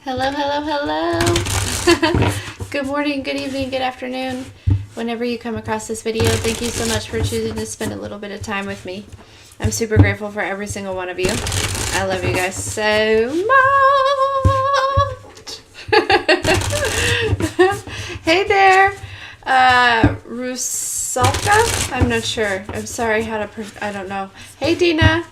Hello, hello, hello. Good morning, good evening, good afternoon. Whenever you come across this video, thank you so much for choosing to spend a little bit of time with me. I'm super grateful for every single one of you. I love you guys so much. Hey there, Rusalka? I'm not sure. I'm sorry how to, I don't know. Hey, Dina.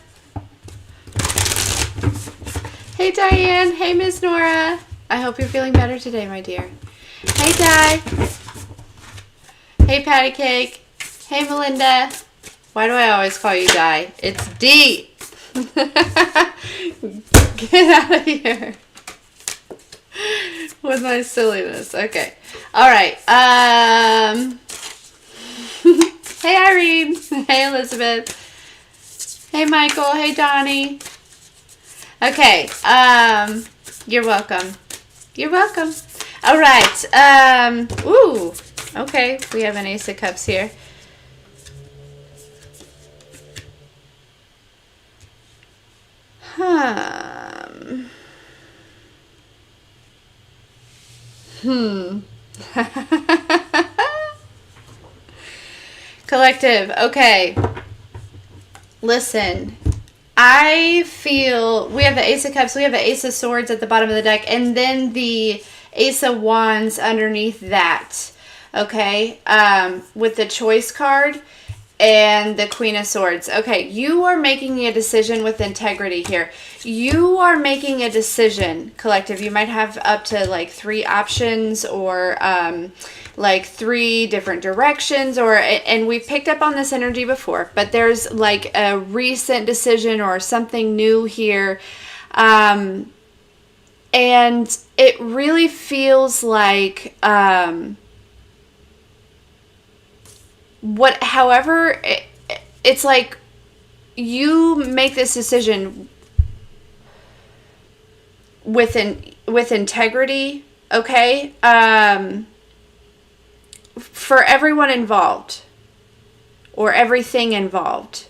Hey, Diane. Hey, Ms. Nora. I hope you're feeling better today, my dear. Hey, Di. Hey, Patty Cake. Hey, Melinda. Why do I always call you Di? It's D. Get out of here with my silliness. Okay. All right. Hey, Irene. Hey, Elizabeth. Hey, Michael. Hey, Donnie. Okay, you're welcome. You're welcome. All right, ooh, okay, we have an Ace of Cups here. Collective, okay. Listen. I feel we have the Ace of Cups, we have the Ace of Swords at the bottom of the deck, and then the Ace of Wands underneath that. Okay, with the Choice card and the Queen of Swords. Okay, you are making a decision with integrity here. You are making a decision, collective. You might have up to like 3 options or like 3 different directions, or, and we've picked up on this energy before, but there's like a recent decision or something new here. And it really feels like, however, it's like you make this decision with integrity, okay? For everyone involved or everything involved.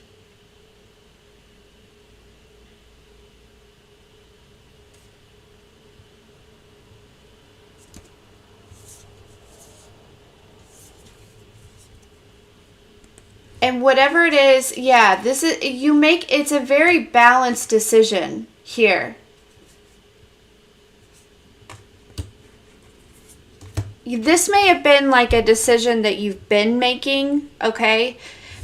And whatever it is, yeah, this is, it's a very balanced decision here. This may have been like a decision that you've been making, okay?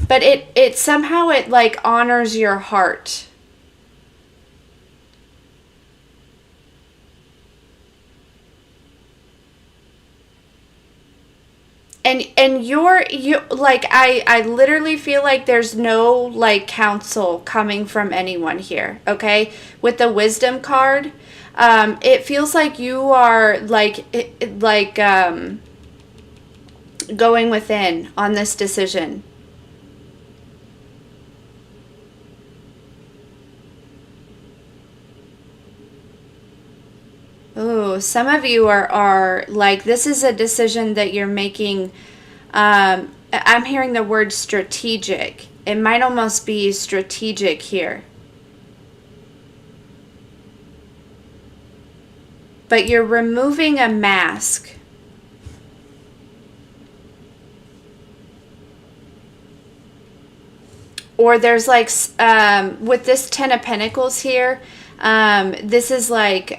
But it somehow it like honors your heart. And you like, I literally feel like there's no like counsel coming from anyone here, okay? With the Wisdom card, it feels like you are going within on this decision. Oh, some of you are like, this is a decision that you're making. I'm hearing the word strategic. It might almost be strategic here. But you're removing a mask. Or there's like, with this 10 of Pentacles here, this is like,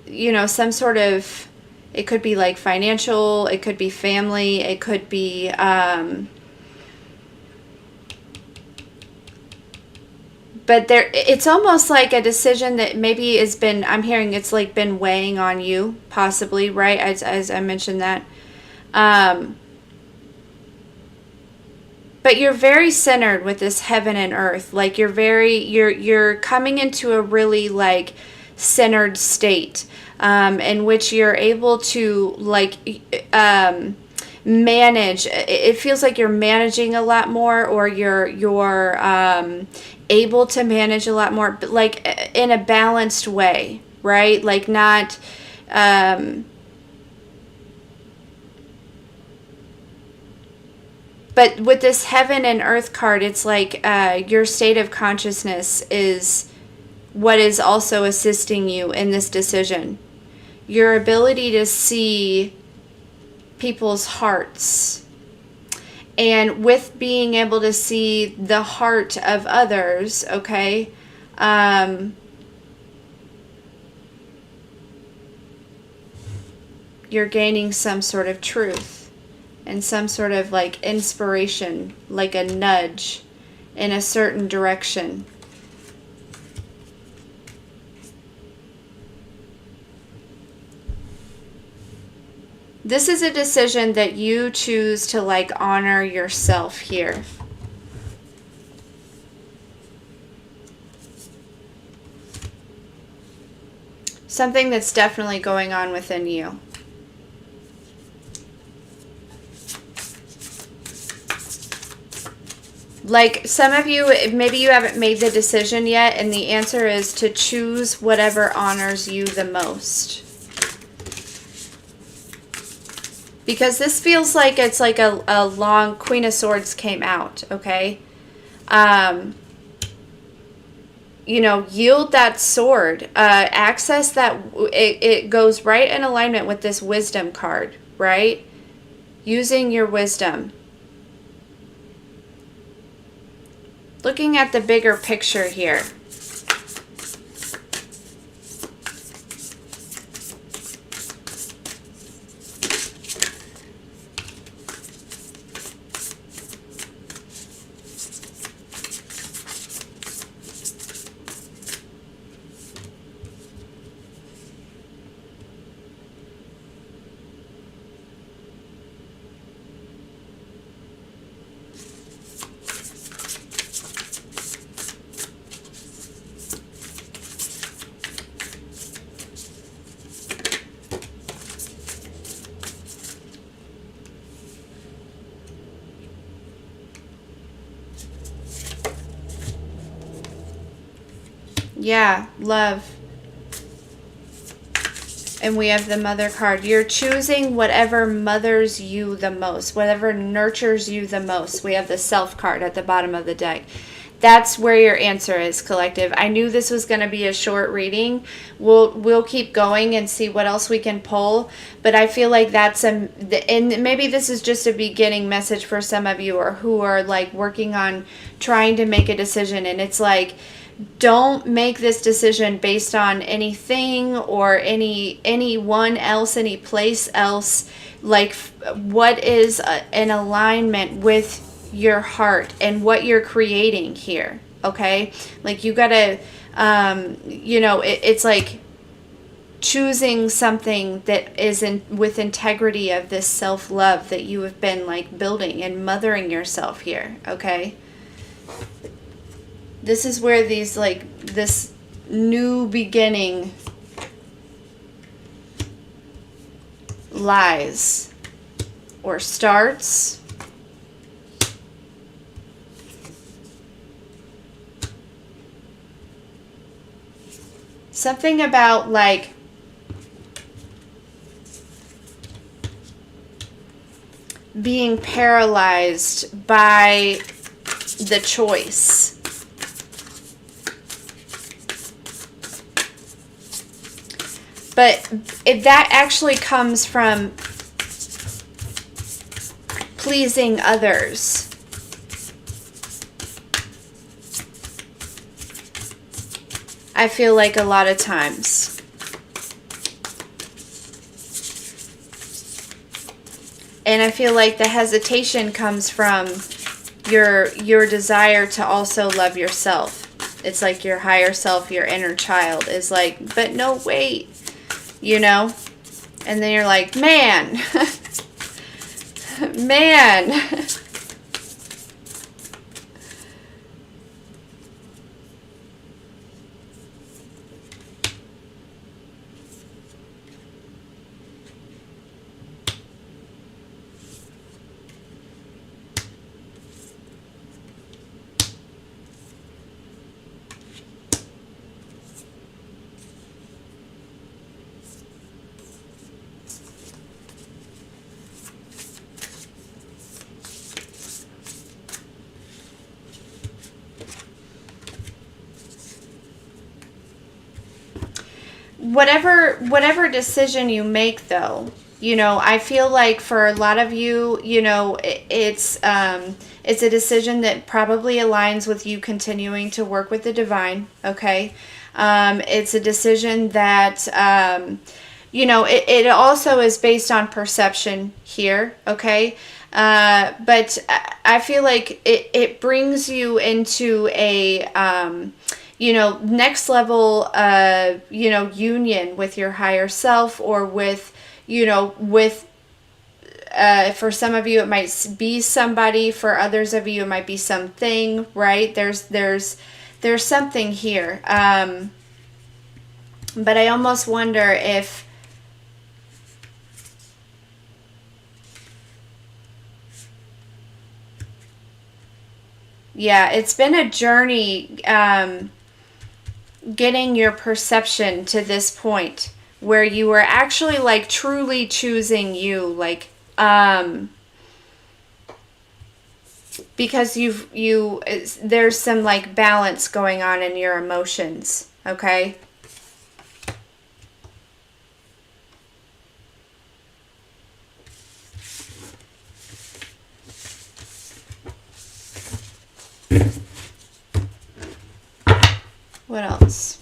you know, some sort of, it could be like financial, it could be family, it could be, but there, it's almost like a decision that maybe has been, I'm hearing it's like been weighing on you, possibly, right? As I mentioned that. But you're very centered with this heaven and earth. Like you're coming into a really like centered state, in which you're able to like, manage. It feels like you're managing a lot more, or you're able to manage a lot more, but like in a balanced way, right? Like not, but with this heaven and earth card, it's like your state of consciousness is what is also assisting you in this decision. Your ability to see people's hearts. And with being able to see the heart of others, okay, you're gaining some sort of truth and some sort of like inspiration, like a nudge in a certain direction. This is a decision that you choose to like honor yourself here. Something that's definitely going on within you. Like some of you, maybe you haven't made the decision yet, and the answer is to choose whatever honors you the most. Because this feels like it's like a long Queen of Swords came out, okay? You know, yield that sword. Access that. It goes right in alignment with this wisdom card, right? Using your wisdom. Looking at the bigger picture here. Yeah, love. And we have the Mother card. You're choosing whatever mothers you the most, whatever nurtures you the most. We have the Self card at the bottom of the deck. That's where your answer is, collective. I knew this was going to be a short reading. We'll keep going and see what else we can pull. But I feel like that's and maybe this is just a beginning message for some of you, or who are like working on trying to make a decision. And it's like, don't make this decision based on anything or anyone else, any place else. Like, what is in alignment with your heart and what you're creating here, okay? Like, you gotta, you know, it's like choosing something that is with integrity of this self-love that you have been like building and mothering yourself here, okay? This is where these, like, this new beginning lies or starts. Something about, like, being paralyzed by the choice. But that actually comes from pleasing others. I feel like a lot of times. And I feel like the hesitation comes from your desire to also love yourself. It's like your higher self, your inner child is like, but no, wait. You know? And then you're like, man. Man. whatever decision you make, though, you know, I feel like for a lot of you, you know, it's a decision that probably aligns with you continuing to work with the divine. Okay, it's a decision that you know, it also is based on perception here. Okay. But I feel like it brings you into a you know, next level, you know, union with your higher self, or with, you know, with, for some of you, it might be somebody. For others of you, it might be something, right? There's something here. But I almost wonder if, yeah, it's been a journey, getting your perception to this point where you were actually like truly choosing you, like because there's some like balance going on in your emotions. Okay. What else?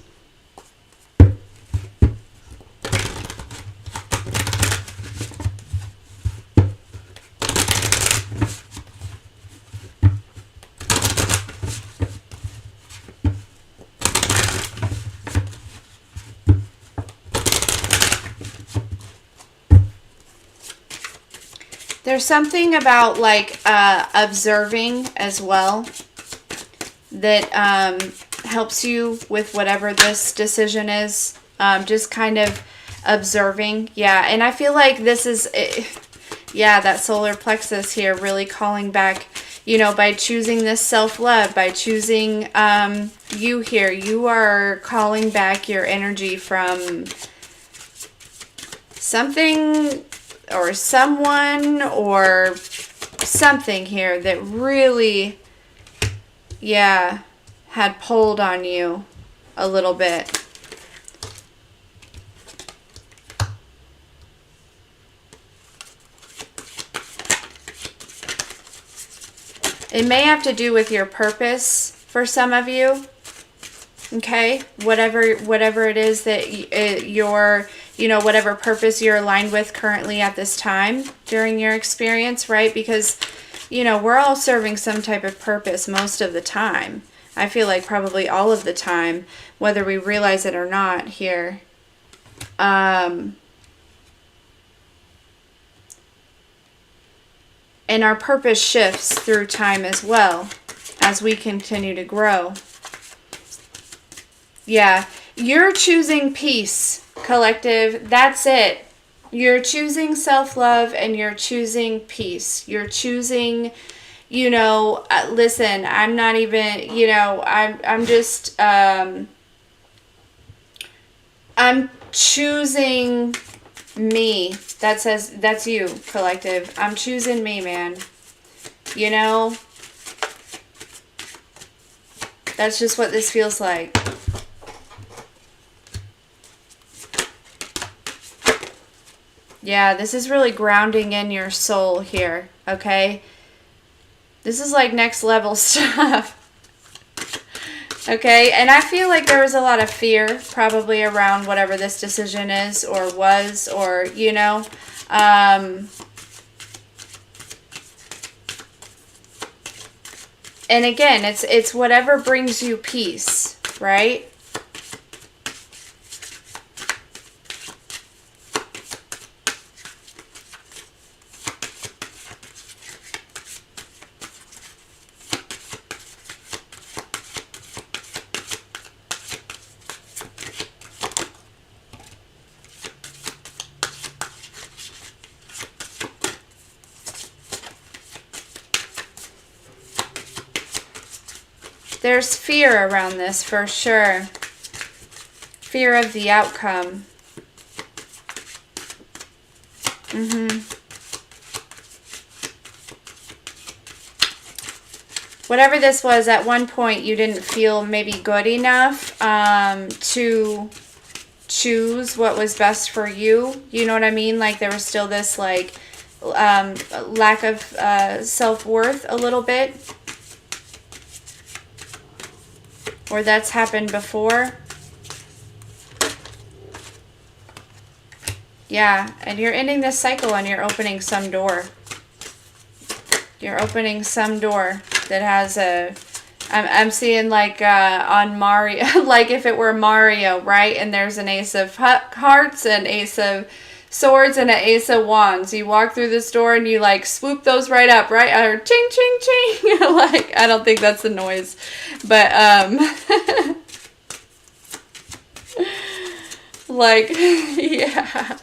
There's something about like observing as well that helps you with whatever this decision is. Just kind of observing. Yeah, and I feel like this is, yeah, that solar plexus here really calling back, you know, by choosing this self-love, by choosing you here, you are calling back your energy from something or someone or something here that really, yeah, had pulled on you a little bit. It may have to do with your purpose for some of you. Okay, whatever it is that you're, you know, whatever purpose you're aligned with currently at this time during your experience, right? Because, you know, we're all serving some type of purpose most of the time. I feel like probably all of the time, whether we realize it or not here. And our purpose shifts through time as well as we continue to grow. Yeah, you're choosing peace, collective. That's it. You're choosing self-love and you're choosing peace. You're choosing, you know, listen, I'm not even, you know, I'm just, I'm choosing me. That's you, collective. I'm choosing me, man. You know, that's just what this feels like. Yeah, this is really grounding in your soul here, okay? This is like next level stuff. Okay, and I feel like there was a lot of fear probably around whatever this decision is or was, or, you know. And again, it's whatever brings you peace, right? There's fear around this for sure. Fear of the outcome. Whatever this was, at one point you didn't feel maybe good enough to choose what was best for you. You know what I mean? Like there was still this like lack of self-worth a little bit. Or that's happened before. Yeah, and you're ending this cycle and you're opening some door. You're opening some door that has a... I'm seeing like on Mario, like if it were Mario, right? And there's an ace of hearts, an ace of swords, and an ace of wands. You walk through this door and you like swoop those right up, right? Or ching, ching, ching. Like, I don't think that's the noise. But, like, yeah.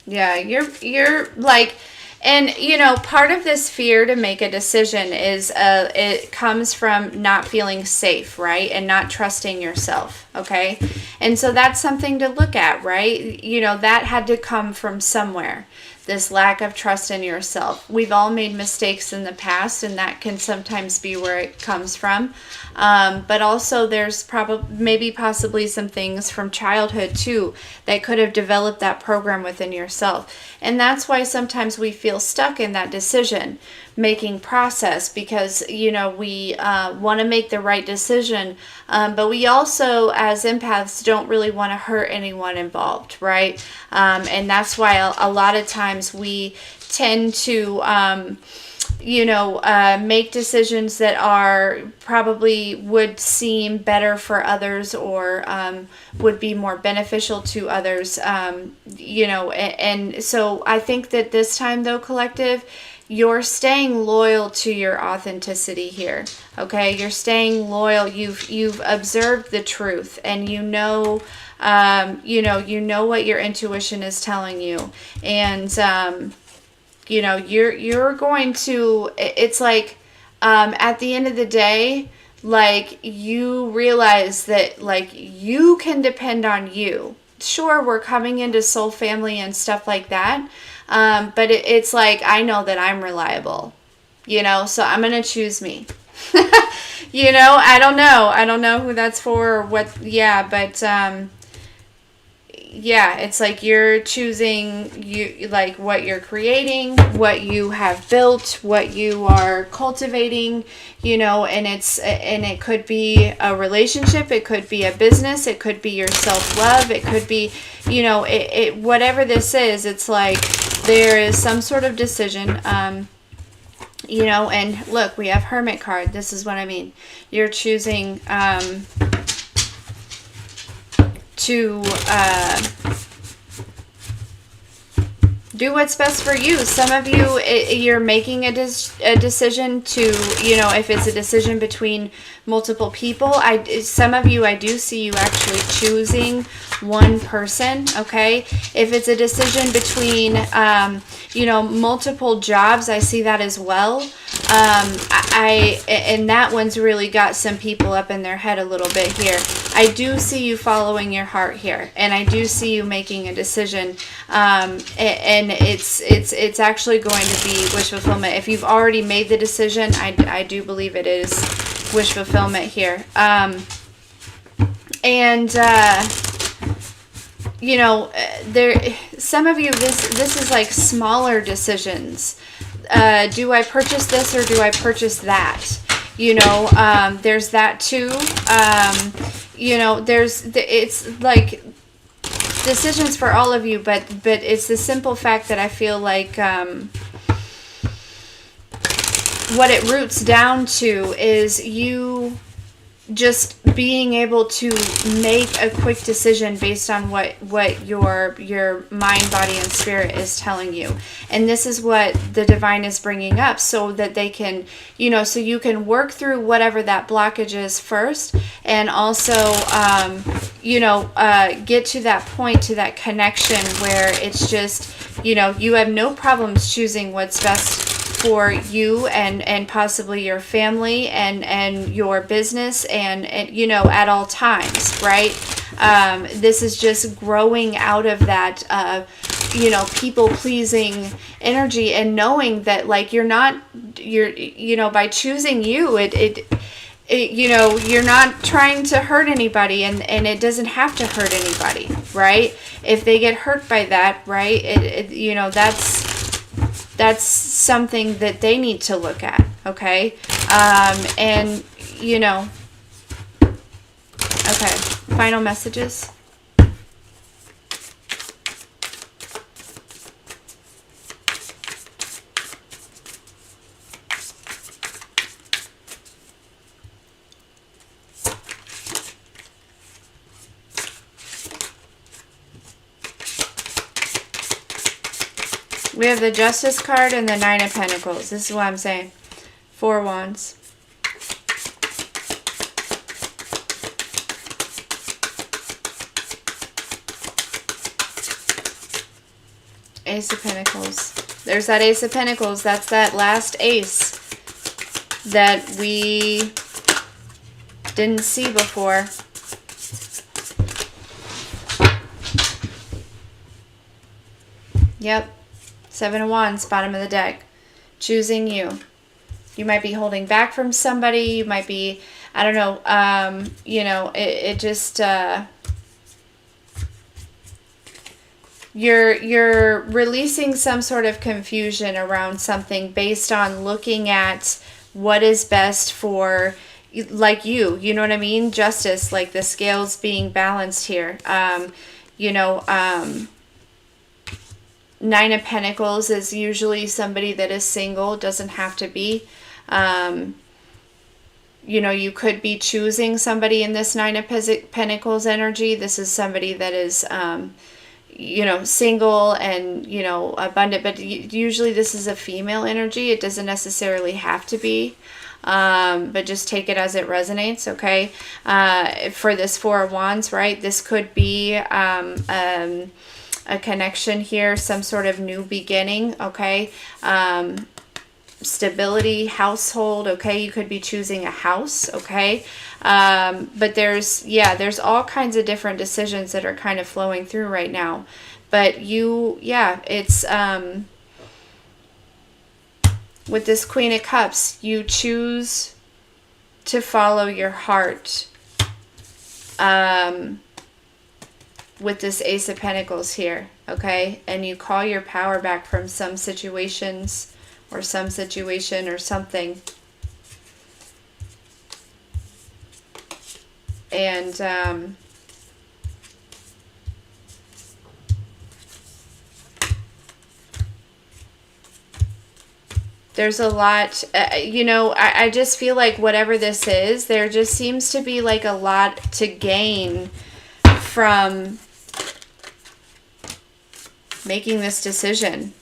Yeah, you're like, and you know, part of this fear to make a decision is it comes from not feeling safe, right? And not trusting yourself, okay? And so that's something to look at, right? You know, that had to come from somewhere. This lack of trust in yourself. We've all made mistakes in the past, and that can sometimes be where it comes from. But also there's possibly some things from childhood too that could have developed that program within yourself. And that's why sometimes we feel stuck in that decision making process, because you know we want to make the right decision, but we also as empaths don't really want to hurt anyone involved, right? And that's why a lot of times we tend to make decisions that are probably would seem better for others, or would be more beneficial to others, and so I think that this time though, collective, you're staying loyal to your authenticity here. Okay, you're staying loyal. You've observed the truth, and you know what your intuition is telling you, and you're going to. It's like at the end of the day, like you realize that like you can depend on you. Sure, we're coming into soul family and stuff like that. But it's like, I know that I'm reliable, so I'm going to choose me. I don't know who that's for or what. Yeah. But, yeah, it's like you're choosing like what you're creating, what you have built, what you are cultivating, and it could be a relationship, it could be a business, it could be your self-love, it could be, whatever this is, it's like there is some sort of decision, and look, we have Hermit card. This is what I mean. You're choosing, to do what's best for you. Some of you, you're making a decision to, if it's a decision between multiple people. Some of you, I do see you actually choosing one person, okay? If it's a decision between, multiple jobs, I see that as well. And that one's really got some people up in their head a little bit here. I do see you following your heart here, and I do see you making a decision, and it's actually going to be wish fulfillment. If you've already made the decision, I do believe it is wish fulfillment here. There, some of you, this is like smaller decisions. Do I purchase this or do I purchase that? There's that too. It's like decisions for all of you, but it's the simple fact that I feel like what it roots down to is you just being able to make a quick decision based on what your mind, body, and spirit is telling you. And this is what the divine is bringing up, so that they can, so you can work through whatever that blockage is first, and also, get to that point, to that connection where it's just, you have no problems choosing what's best for you and possibly your family and your business and at all times, right? This is just growing out of that you know, people pleasing energy, and knowing that like you're, you know, by choosing you, it you know, you're not trying to hurt anybody, and it doesn't have to hurt anybody, right? If they get hurt by that, right, you know, that's something that they need to look at, okay? And you know, okay, final messages. We have the Justice card and the Nine of Pentacles. This is what I'm saying. 4 Wands. Ace of Pentacles. There's that Ace of Pentacles. That's that last ace that we didn't see before. Yep. 7 of Wands, bottom of the deck. Choosing you. You might be holding back from somebody. You might be, I don't know, you know, it just, you're releasing some sort of confusion around something based on looking at what is best for, like, you know what I mean? Justice, like the scales being balanced here. You know, Nine of Pentacles is usually somebody that is single. It doesn't have to be. You know, you could be choosing somebody in this Nine of Pentacles energy. This is somebody that is, you know, single and, you know, abundant. But usually this is a female energy. It doesn't necessarily have to be. But just take it as it resonates, okay? For this 4 of Wands, right? This could be a connection here, some sort of new beginning, okay? Stability, household, okay? You could be choosing a house, okay? But there's all kinds of different decisions that are kind of flowing through right now. But it's, with this Queen of Cups, you choose to follow your heart. With this Ace of Pentacles here, okay? And you call your power back from some situations or some situation or something. And there's a lot, you know, I just feel like whatever this is, there just seems to be like a lot to gain from making this decision.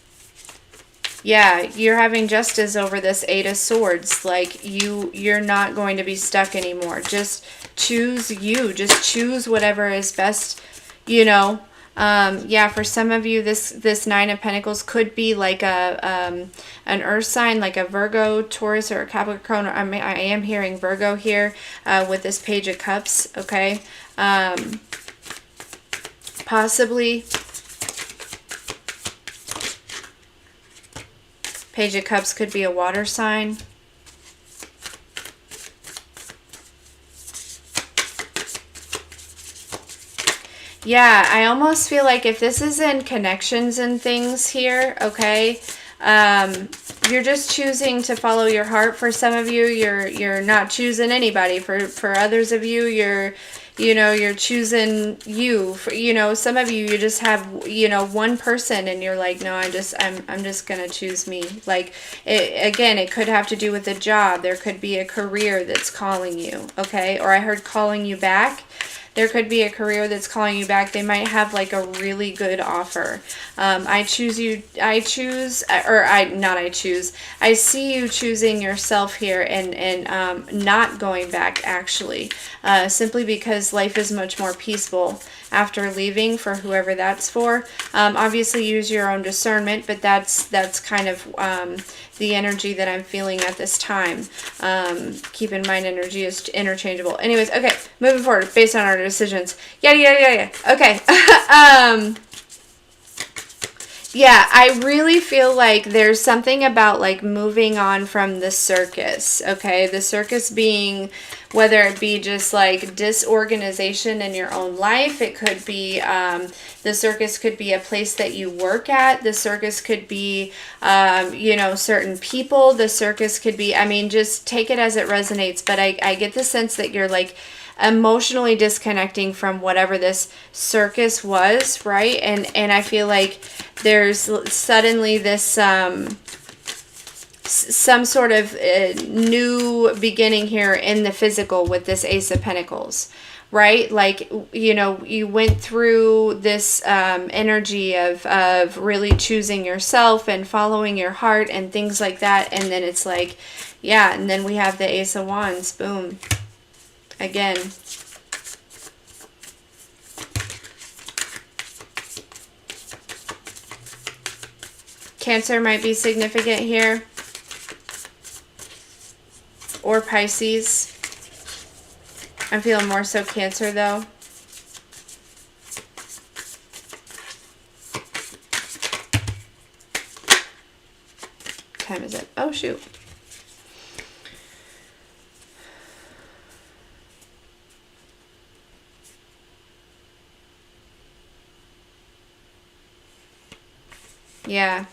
Yeah, you're having justice over this 8 of Swords. Like, you're not going to be stuck anymore. Just choose you. Just choose whatever is best, you know. Yeah, for some of you, this 9 of Pentacles could be like an earth sign, like a Virgo, Taurus, or a Capricorn. I am hearing Virgo here with this Page of Cups, okay? Possibly Page of Cups could be a water sign. Yeah, I almost feel like if this is in connections and things here, okay, you're just choosing to follow your heart. For some of you, you're not choosing anybody. For others of you, you're choosing you. For, you know, some of you just have, you know, one person and you're like, no, I'm just going to choose me. Like, again, it could have to do with a job. There could be a career that's calling you, okay? Or I heard calling you back. There could be a career that's calling you back. They might have like a really good offer. I see you choosing yourself here and not going back, actually, simply because life is much more peaceful after leaving, for whoever that's for. Obviously use your own discernment, but that's kind of the energy that I'm feeling at this time. Keep in mind, energy is interchangeable. Anyways, okay, moving forward based on our decisions. Yada, yada, yada. Okay. Yeah, I really feel like there's something about like moving on from the circus, okay? The circus being whether it be just like disorganization in your own life, it could be the circus could be a place that you work at, the circus could be, certain people, the circus could be, I mean, just take it as it resonates. But I get the sense that you're like, emotionally disconnecting from whatever this circus was, right? And I feel like there's suddenly this some sort of new beginning here in the physical with this Ace of Pentacles, right? Like, you went through this energy of really choosing yourself and following your heart and things like that, and then it's like, yeah, and then we have the Ace of Wands, boom. Again, Cancer might be significant here, or Pisces. I'm feeling more so Cancer though. What time is it? Oh shoot. Yeah.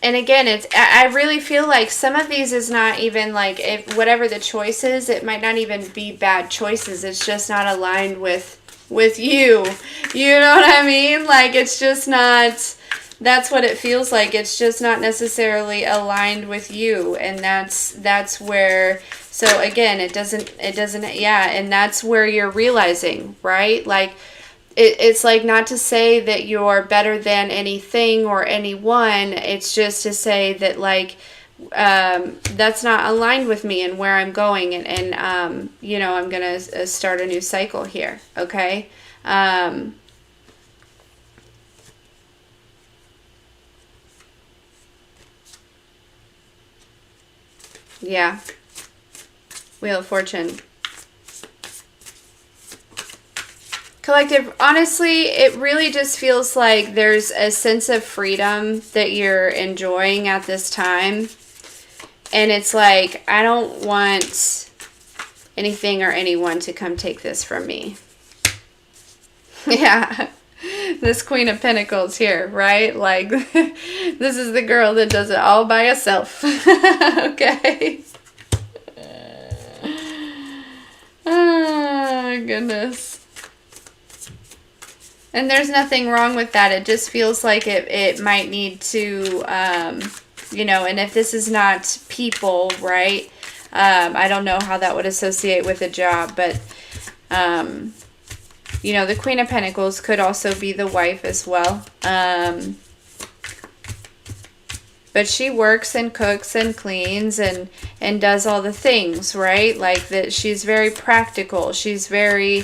And again, I really feel like some of these is not even like, if whatever the choice is, it might not even be bad choices. It's just not aligned with you. You know what I mean? Like, it's just not, that's what it feels like. It's just not necessarily aligned with you. And that's where, so again, it doesn't, yeah. And that's where you're realizing, right? Like, it's like, not to say that you're better than anything or anyone. It's just to say that, like, that's not aligned with me and where I'm going. And I'm going to start a new cycle here. Okay. Yeah. Wheel of Fortune. Collective, honestly, it really just feels like there's a sense of freedom that you're enjoying at this time. And it's like, I don't want anything or anyone to come take this from me. Yeah. This Queen of Pentacles here, right? Like, this is the girl that does it all by herself. Okay. Oh, goodness. And there's nothing wrong with that. It just feels like it might need to, and if this is not people, right? I don't know how that would associate with a job, but, the Queen of Pentacles could also be the wife as well. But she works and cooks and cleans and does all the things, right? Like, that she's very practical. She's very,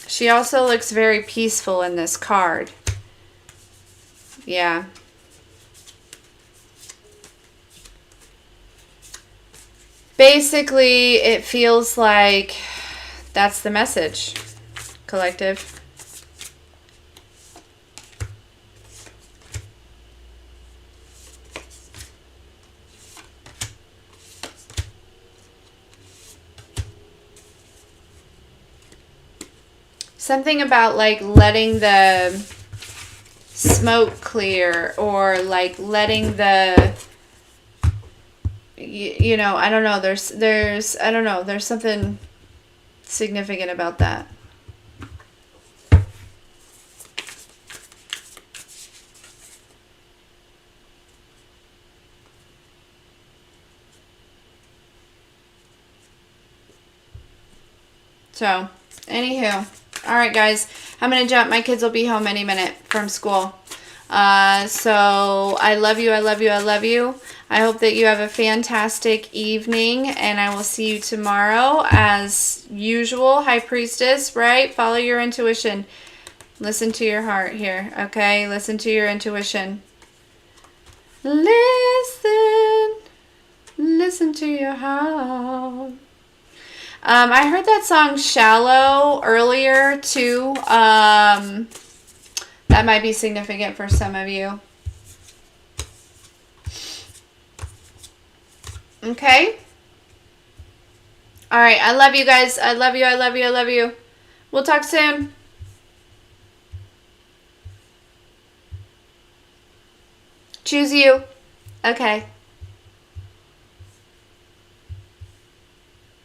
she also looks very peaceful in this card. Yeah. Basically, it feels like that's the message, collective. Something about, like, letting the smoke clear, or like letting the, I don't know, I don't know, there's something significant about that. So, anywho, all right, guys, I'm going to jump. My kids will be home any minute from school. So I love you. I love you. I love you. I hope that you have a fantastic evening, and I will see you tomorrow as usual. High Priestess, right? Follow your intuition. Listen to your heart here, okay? Listen to your intuition. Listen to your heart. I heard that song Shallow earlier too. That might be significant for some of you. Okay? Alright, I love you guys. I love you, I love you, I love you. We'll talk soon. Choose you. Okay.